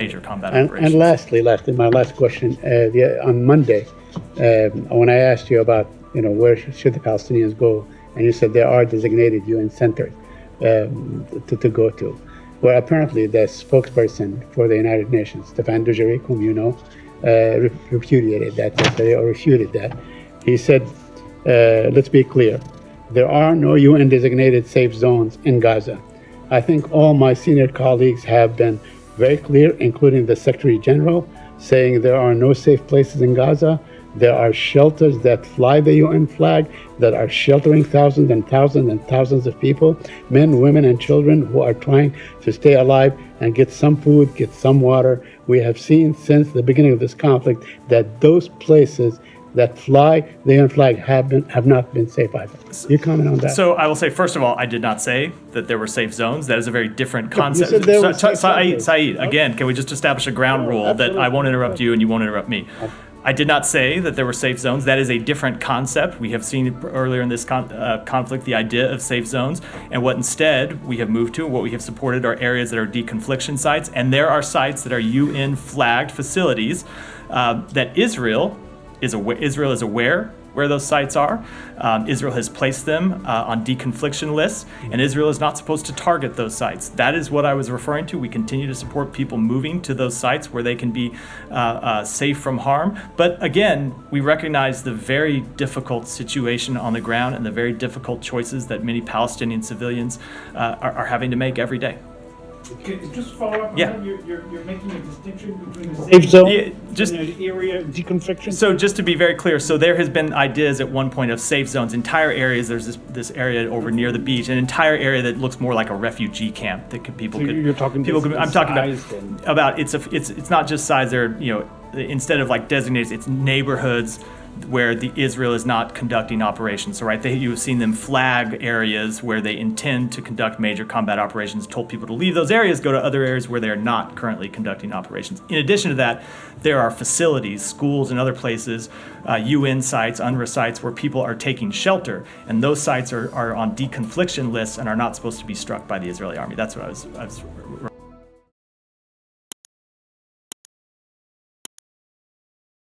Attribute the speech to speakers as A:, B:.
A: major combat
B: And
A: operations.
B: lastly, my last question, on Monday, when I asked you about, where should the Palestinians go, and you said there are designated UN centers to go to. Well, apparently the spokesperson for the United Nations, Stefan Dujarric, whom you know, repudiated that yesterday, or refuted that. He said, let's be clear, there are no UN designated safe zones in Gaza. I think all my senior colleagues have been very clear, including the Secretary General, saying there are no safe places in Gaza. There are shelters that fly the UN flag that are sheltering thousands and thousands and thousands of people, men, women, and children who are trying to stay alive and get some food, get some water. We have seen since the beginning of this conflict that those places that fly the UN flag have not been safe either. You comment on that?
A: So I will say, first of all, I did not say that there were safe zones. That is a very different concept.
B: You said there were safe zones.
A: Saeed, again, can we just establish a ground rule that I won't interrupt you and you won't interrupt me? I did not say that there were safe zones. That is a different concept. We have seen earlier in this conflict the idea of safe zones. And what instead we have moved to, what we have supported, are areas that are deconfliction sites. And there are sites that are UN flagged facilities that Israel is aware where those sites are. Israel has placed them on deconfliction lists, and Israel is not supposed to target those sites. That is what I was referring to. We continue to support people moving to those sites where they can be safe from harm. But again, we recognize the very difficult situation on the ground and the very difficult choices that many Palestinian civilians are having to make every day.
C: Just follow up on
A: Yeah.
C: that. You're making a distinction between the safe zone
A: just-
C: and the area deconfliction?
A: So just to be very clear, so there has been ideas at one point of safe zones, entire areas. There's this area over near the beach, an entire area that looks more like a refugee camp that people could.
C: You're talking
A: I'm talking
C: size and-
A: about it's not just size. They're instead of like designated, it's neighborhoods where the Israel is not conducting operations. So you have seen them flag areas where they intend to conduct major combat operations, told people to leave those areas, go to other areas where they are not currently conducting operations. In addition to that, there are facilities, schools and other places, UN sites, UNRWA sites, where people are taking shelter, and those sites are on deconfliction lists and are not supposed to be struck by the Israeli army. That's what I was